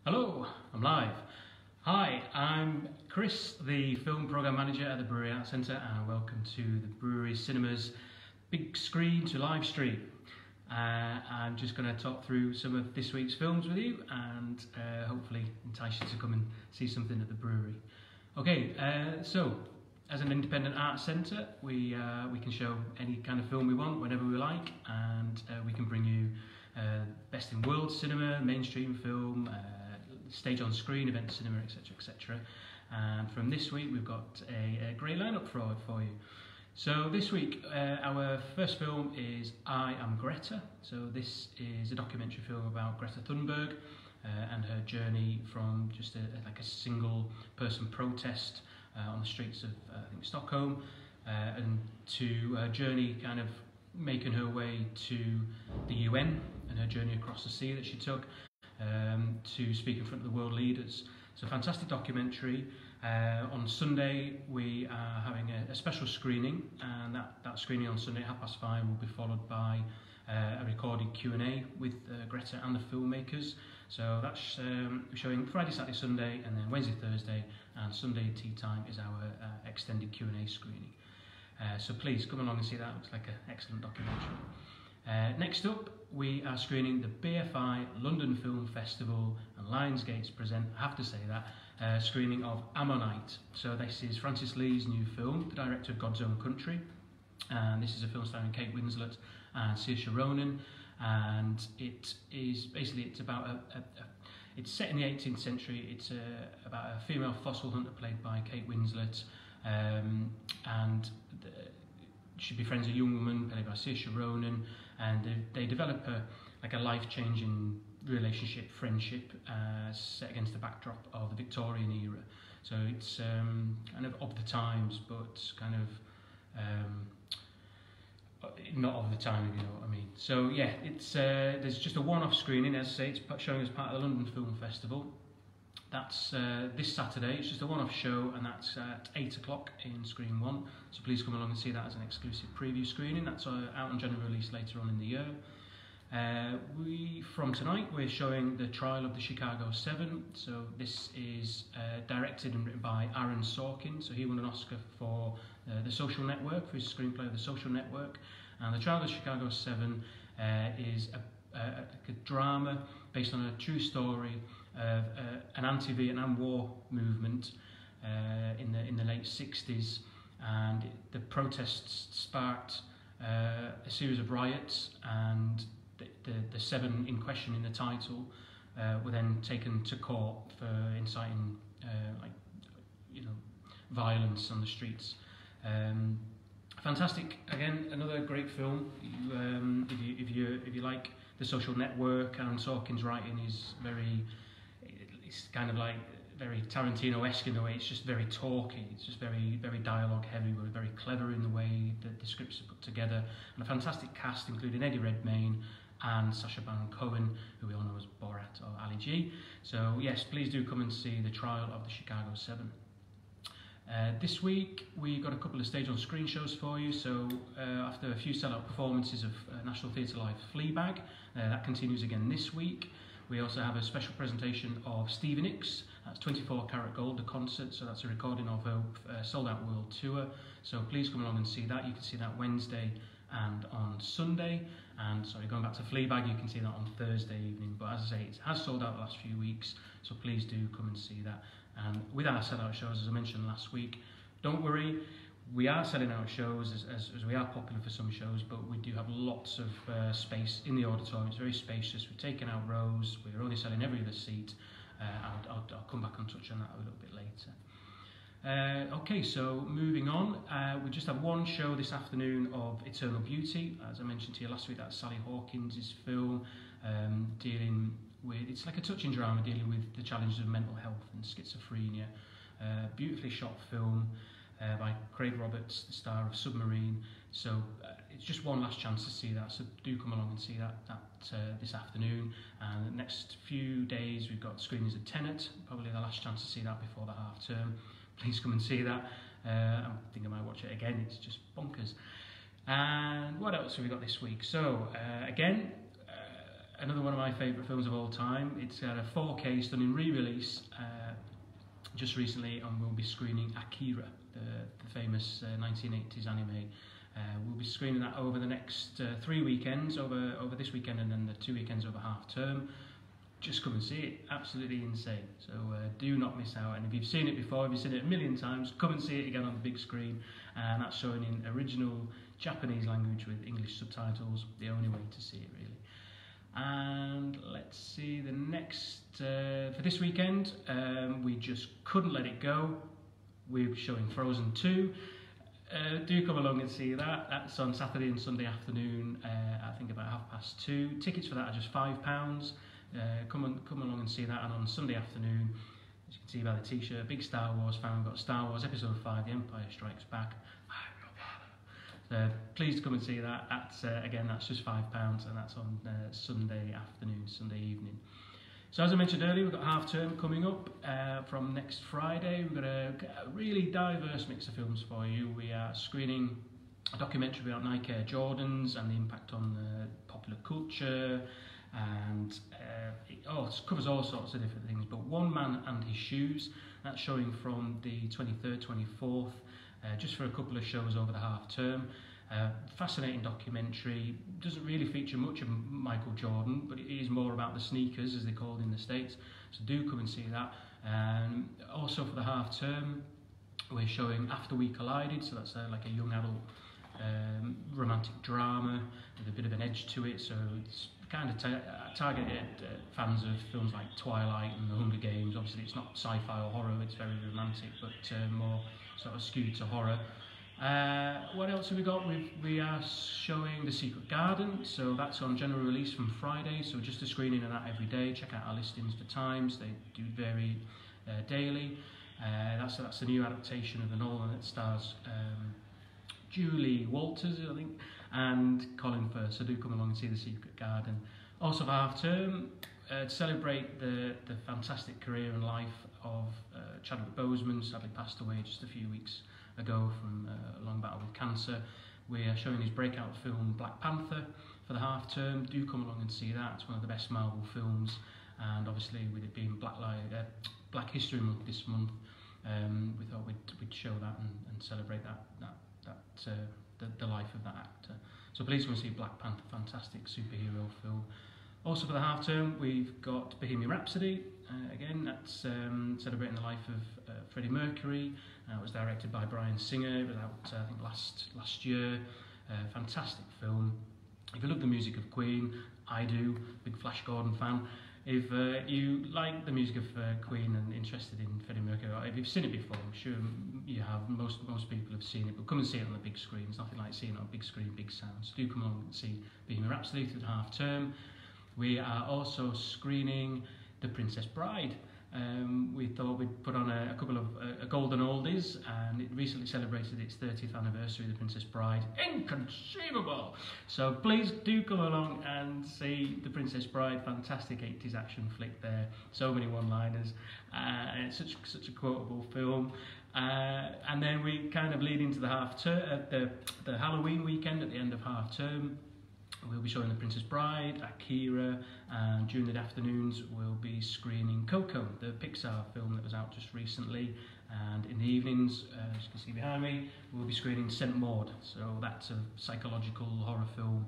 Hello, I'm live. Hi, I'm Chris, the Film Programme Manager at the Brewery Arts Centre, and welcome to the Brewery Cinema's Big Screen to Livestream. I'm just going to talk through some of this week's films with you and hopefully entice you to come and see something at the brewery. Okay, so as an independent arts centre, we can show any kind of film we want, whenever we like, and we can bring you best in world cinema, mainstream film, stage on screen, event cinema, etc, etc. And from this week we've got a great lineup for you. So this week our first film is I Am Greta. So this is a documentary film about Greta Thunberg and her journey from just like a single person protest on the streets of I think Stockholm and to her journey kind of making her way to the UN and her journey across the sea that she took to speak in front of the world leaders. So fantastic documentary. On Sunday we are having a special screening, and that screening on Sunday at 5:30 will be followed by a recorded Q&A with Greta and the filmmakers. So that's showing Friday, Saturday, Sunday, and then Wednesday, Thursday, and Sunday tea time is our extended Q&A screening. So please come along and see that. It looks like an excellent documentary. Next up, we are screening the BFI London Film Festival and Lionsgate's present, I have to say that, screening of Ammonite. So this is Francis Lee's new film, the director of God's Own Country, and this is a film starring Kate Winslet and Saoirse Ronan, and it is basically, it's about it's set in the 18th century. It's about a female fossil hunter played by Kate Winslet, and she befriends a young woman played by Saoirse Ronan, and they develop a life-changing relationship, friendship, set against the backdrop of the Victorian era. So it's kind of the times, but kind of not of the time, if you know what I mean. So yeah, it's there's just a one-off screening, as I say. It's showing as part of the London Film Festival. That's this Saturday. It's just a one-off show, and that's at 8 o'clock in Screen 1. So please come along and see that as an exclusive preview screening. That's out on general release later on in the year. From tonight, we're showing The Trial of the Chicago 7. So this is directed and written by Aaron Sorkin. So he won an Oscar for The Social Network, for his screenplay of The Social Network. And The Trial of the Chicago 7 is a drama based on a true story of an anti-Vietnam War movement in the late 60s, and the protests sparked a series of riots, and the seven in question in the title were then taken to court for inciting violence on the streets. Fantastic, again, another great film. If you like The Social Network, Aaron Sorkin's writing is it's kind of like very Tarantino-esque in the way. It's just very talky. It's just very, very dialogue heavy, but very clever in the way that the scripts are put together. And a fantastic cast, including Eddie Redmayne and Sacha Baron Cohen, who we all know as Borat or Ali G. So yes, please do come and see The Trial of the Chicago 7. This week we got a couple of stage on screen shows for you. So after a few sellout performances of National Theatre Live Fleabag, that continues again this week. We also have a special presentation of Stevie Nicks. That's 24 Karat Gold, the concert. So that's a recording of her sold-out world tour. So please come along and see that. You can see that Wednesday and on Sunday. And sorry, going back to Fleabag, you can see that on Thursday evening. But as I say, it has sold out the last few weeks. So please do come and see that. And with our sellout shows, as I mentioned last week, don't worry. We are selling out shows as we are popular for some shows, but we do have lots of space in the auditorium. It's very spacious. We're taking out rows. We're only selling every other seat. I'll come back and touch on that a little bit later. Okay, so moving on. We just have one show this afternoon of Eternal Beauty. As I mentioned to you last week, that's Sally Hawkins' film dealing with, it's like a touching drama dealing with the challenges of mental health and schizophrenia. Beautifully shot film. By Craig Roberts, the star of Submarine. So it's just one last chance to see that, so do come along and see that this afternoon. And the next few days we've got screenings of Tenet, probably the last chance to see that before the half term. Please come and see that. I think I might watch it again, it's just bonkers. And what else have we got this week? So again, another one of my favourite films of all time. It's got a 4K stunning re-release just recently, and we'll be screening Akira, the famous 1980s anime. We'll be screening that over the next 3 weekends, over this weekend and then the 2 weekends over half term. Just come and see it, absolutely insane. So do not miss out. And if you've seen it before, if you've seen it a million times, come and see it again on the big screen. And that's shown in original Japanese language with English subtitles, the only way to see it really. And let's see, the next, for this weekend, we just couldn't let it go. We're showing Frozen 2. Do come along and see that. That's on Saturday and Sunday afternoon, I think about 2:30. Tickets for that are just £5. Come along and see that. And on Sunday afternoon, as you can see by the t-shirt, big Star Wars fan. We've got Star Wars Episode 5, The Empire Strikes Back. I'm your father. So please come and see that. That's again, that's just £5, and that's on Sunday afternoon, Sunday evening. So as I mentioned earlier, we've got half term coming up from next Friday. We've got a really diverse mix of films for you. We are screening a documentary about Nike Air Jordans and the impact on popular culture, and it covers all sorts of different things. But One Man and His Shoes, that's showing from the 23rd, 24th, just for a couple of shows over the half term. Fascinating documentary. Doesn't really feature much of Michael Jordan, but it is more about the sneakers, as they're called in the States. So do come and see that. Also for the half term, we're showing After We Collided, so that's like a young adult romantic drama with a bit of an edge to it. So it's kind of targeted at fans of films like Twilight and The Hunger Games. Obviously it's not sci-fi or horror, it's very romantic, but more sort of skewed to horror. What else have we got? We are showing The Secret Garden, so that's on general release from Friday, so just a screening of that every day. Check out our listings for times, they do vary daily. That's a new adaptation of the novel that stars Julie Walters, I think, and Colin Firth, so do come along and see The Secret Garden. Also for half term, to celebrate the fantastic career and life of Chadwick Boseman, sadly passed away just a few weeks ago from a long battle with cancer. We are showing his breakout film Black Panther for the half term. Do come along and see that. It's one of the best Marvel films, and obviously with it being Black History Month this month, we thought we'd show that and celebrate the life of that actor. So please come and see Black Panther, fantastic superhero film. Also for the half term, we've got Bohemian Rhapsody. Again, that's celebrating the life of Freddie Mercury. It was directed by Bryan Singer. It was out, I think, last year. Fantastic film. If you love the music of Queen, I do, big Flash Gordon fan. If you like the music of Queen and interested in Freddie Mercury, or if you've seen it before, I'm sure you have, most people have seen it, but come and see it on the big screen. It's nothing like seeing it on big screen, big sound. So do come along and see Bohemian Rhapsody through the half term. We are also screening The Princess Bride. We thought we'd put on a couple of golden oldies, and it recently celebrated its 30th anniversary, The Princess Bride. Inconceivable! So please do come along and see The Princess Bride, fantastic 80s action flick there. So many one-liners, it's such a quotable film. And then we kind of lead into the the Halloween weekend at the end of half term. We'll be showing The Princess Bride, Akira, and during the afternoons we'll be screening Coco, the Pixar film that was out just recently. And in the evenings, as you can see behind me, we'll be screening St. Maud. So that's a psychological horror film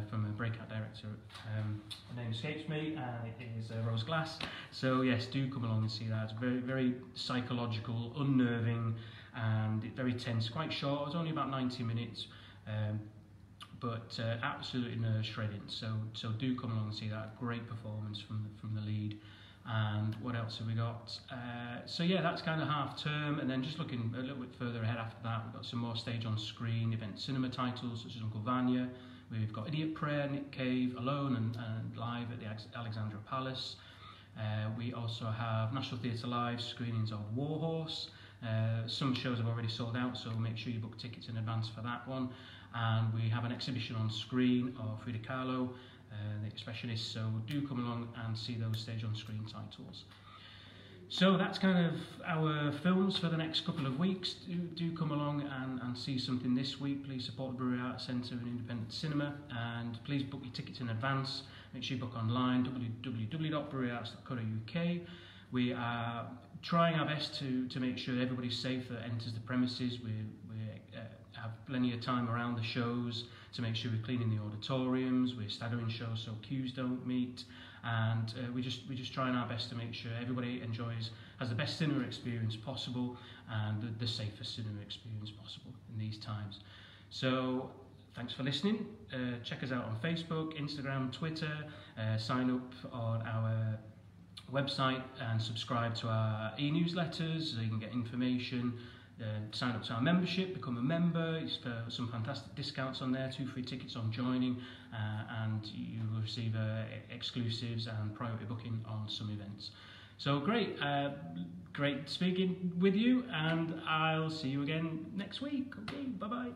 from a breakout director. Her name escapes me, and it is Rose Glass. So yes, do come along and see that. It's very, very psychological, unnerving, and very tense. Quite short. It's only about 90 minutes. But absolutely nerve shredding. So do come along and see that. Great performance from the lead. And what else have we got? So yeah, that's kind of half term, and then just looking a little bit further ahead after that, we've got some more stage on screen event cinema titles such as Uncle Vanya. We've got Idiot Prayer, Nick Cave, Alone, and live at the Alexandra Palace. We also have National Theatre Live screenings of Warhorse. Some shows have already sold out, so make sure you book tickets in advance for that one. And we have an exhibition on screen of Frida Kahlo, the Expressionist, so do come along and see those stage on screen titles. So that's kind of our films for the next couple of weeks. Do come along and see something this week. Please support the Brewery Arts Centre and Independent Cinema, and please book your tickets in advance. Make sure you book online, www.breweryarts.co.uk. We are trying our best to make sure everybody's safe that enters the premises. We have plenty of time around the shows to make sure we're cleaning the auditoriums, we're staggering shows so queues don't meet, and we're just trying our best to make sure everybody has the best cinema experience possible and the safest cinema experience possible in these times. So thanks for listening. Check us out on Facebook, Instagram, Twitter. Sign up on our website and subscribe to our e-newsletters so you can get information. Sign up to our membership, become a member. It's for some fantastic discounts on there, 2 free tickets on joining, and you will receive exclusives and priority booking on some events. So great speaking with you, and I'll see you again next week. Okay, bye bye.